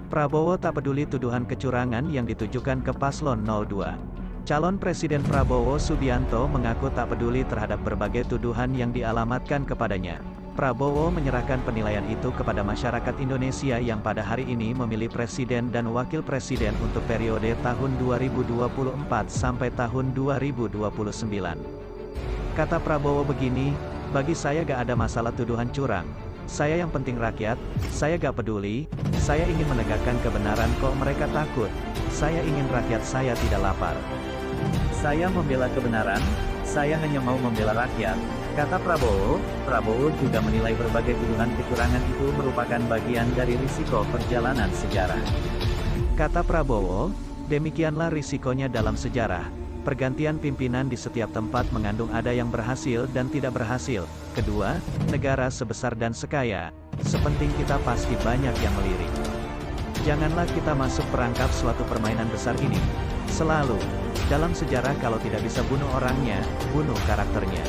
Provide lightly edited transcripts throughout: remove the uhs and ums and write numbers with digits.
Prabowo tak peduli tuduhan kecurangan yang ditujukan ke paslon 02. Calon Presiden Prabowo Subianto mengaku tak peduli terhadap berbagai tuduhan yang dialamatkan kepadanya. Prabowo menyerahkan penilaian itu kepada masyarakat Indonesia yang pada hari ini memilih presiden dan wakil presiden untuk periode tahun 2024 sampai tahun 2029. Kata Prabowo begini, "Bagi saya gak ada masalah tuduhan curang. Saya yang penting rakyat, saya gak peduli, saya ingin menegakkan kebenaran kok mereka takut. Saya ingin rakyat saya tidak lapar. Saya membela kebenaran, saya hanya mau membela rakyat," kata Prabowo. Prabowo juga menilai berbagai tuduhan kecurangan itu merupakan bagian dari risiko perjalanan sejarah. Kata Prabowo, "Demikianlah risikonya dalam sejarah. Pergantian pimpinan di setiap tempat mengandung ada yang berhasil dan tidak berhasil. Kedua, negara sebesar dan sekaya, sepenting kita pasti banyak yang melirik. Janganlah kita masuk perangkap suatu permainan besar ini. Selalu, dalam sejarah kalau tidak bisa bunuh orangnya, bunuh karakternya."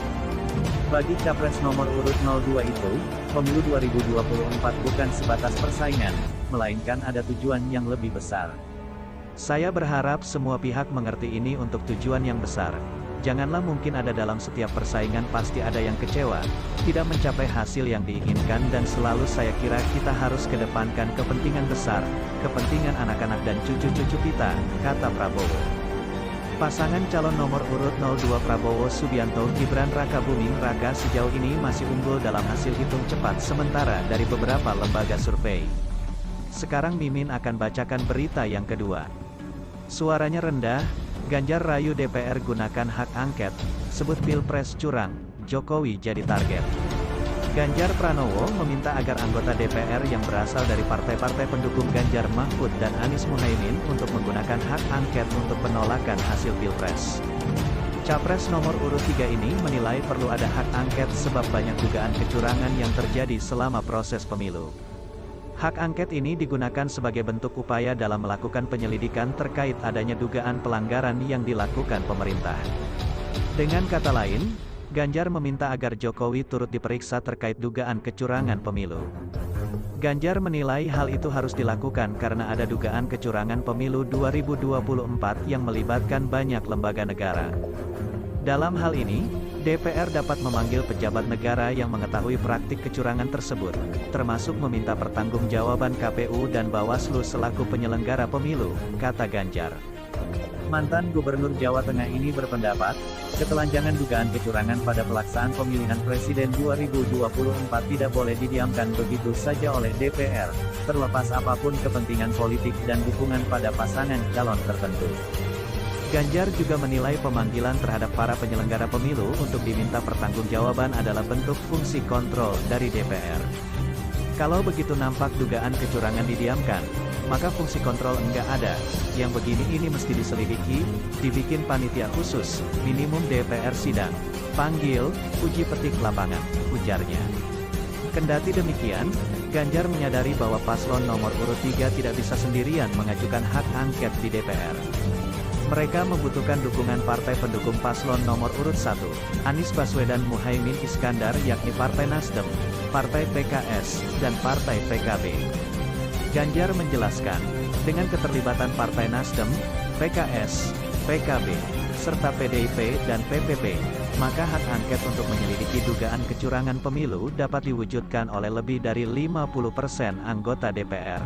Bagi capres nomor urut 02 itu, pemilu 2024 bukan sebatas persaingan, melainkan ada tujuan yang lebih besar. "Saya berharap semua pihak mengerti ini untuk tujuan yang besar. Janganlah mungkin ada dalam setiap persaingan pasti ada yang kecewa, tidak mencapai hasil yang diinginkan dan selalu saya kira kita harus kedepankan kepentingan besar, kepentingan anak-anak dan cucu-cucu kita," kata Prabowo. Pasangan calon nomor urut 02 Prabowo Subianto Gibran Rakabuming Raka sejauh ini masih unggul dalam hasil hitung cepat sementara dari beberapa lembaga survei. Sekarang Mimin akan bacakan berita yang kedua. Suaranya rendah, Ganjar rayu DPR gunakan hak angket, sebut Pilpres curang, Jokowi jadi target. Ganjar Pranowo meminta agar anggota DPR yang berasal dari partai-partai pendukung Ganjar Mahfud dan Anies Muhaimin untuk menggunakan hak angket untuk penolakan hasil Pilpres. Capres nomor urut 3 ini menilai perlu ada hak angket sebab banyak dugaan kecurangan yang terjadi selama proses pemilu. Hak angket ini digunakan sebagai bentuk upaya dalam melakukan penyelidikan terkait adanya dugaan pelanggaran yang dilakukan pemerintah. Dengan kata lain, Ganjar meminta agar Jokowi turut diperiksa terkait dugaan kecurangan pemilu. Ganjar menilai hal itu harus dilakukan karena ada dugaan kecurangan pemilu 2024 yang melibatkan banyak lembaga negara. Dalam hal ini, DPR dapat memanggil pejabat negara yang mengetahui praktik kecurangan tersebut, termasuk meminta pertanggungjawaban KPU dan Bawaslu selaku penyelenggara pemilu, kata Ganjar. Mantan Gubernur Jawa Tengah ini berpendapat, ketelanjangan dugaan kecurangan pada pelaksanaan pemilihan presiden 2024 tidak boleh didiamkan begitu saja oleh DPR, terlepas apapun kepentingan politik dan dukungan pada pasangan calon tertentu. Ganjar juga menilai pemanggilan terhadap para penyelenggara pemilu untuk diminta pertanggungjawaban adalah bentuk fungsi kontrol dari DPR. Kalau begitu nampak dugaan kecurangan didiamkan, maka fungsi kontrol enggak ada, yang begini ini mesti diselidiki, dibikin panitia khusus, minimum DPR sidang, panggil, uji petik lapangan, ujarnya. Kendati demikian, Ganjar menyadari bahwa paslon nomor urut 3 tidak bisa sendirian mengajukan hak angket di DPR. Mereka membutuhkan dukungan partai pendukung paslon nomor urut 1, Anies Baswedan Muhaimin Iskandar yakni Partai Nasdem, Partai PKS, dan Partai PKB. Ganjar menjelaskan, dengan keterlibatan Partai Nasdem, PKS, PKB, serta PDIP dan PPP, maka hak angket untuk menyelidiki dugaan kecurangan pemilu dapat diwujudkan oleh lebih dari 50% anggota DPR.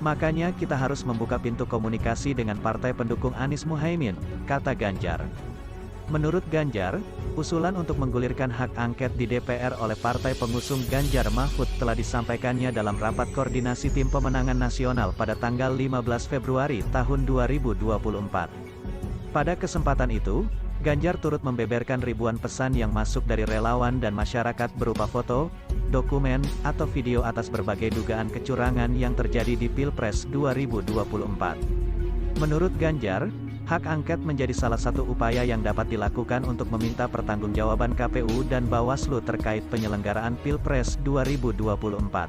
Makanya kita harus membuka pintu komunikasi dengan partai pendukung Anies Muhaimin, kata Ganjar. Menurut Ganjar, usulan untuk menggulirkan hak angket di DPR oleh partai pengusung Ganjar Mahfud telah disampaikannya dalam rapat koordinasi tim pemenangan nasional pada tanggal 15 Februari tahun 2024. Pada kesempatan itu, Ganjar turut membeberkan ribuan pesan yang masuk dari relawan dan masyarakat berupa foto, dokumen, atau video atas berbagai dugaan kecurangan yang terjadi di Pilpres 2024. Menurut Ganjar, hak angket menjadi salah satu upaya yang dapat dilakukan untuk meminta pertanggungjawaban KPU dan Bawaslu terkait penyelenggaraan Pilpres 2024.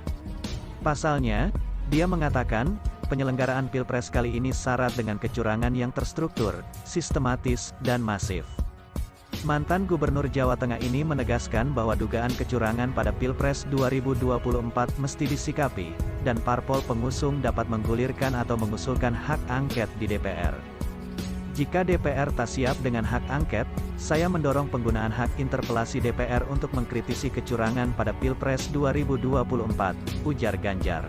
Pasalnya, dia mengatakan, penyelenggaraan Pilpres kali ini syarat dengan kecurangan yang terstruktur, sistematis, dan masif. Mantan Gubernur Jawa Tengah ini menegaskan bahwa dugaan kecurangan pada Pilpres 2024 mesti disikapi, dan parpol pengusung dapat menggulirkan atau mengusulkan hak angket di DPR. Jika DPR tak siap dengan hak angket, saya mendorong penggunaan hak interpelasi DPR untuk mengkritisi kecurangan pada Pilpres 2024, ujar Ganjar.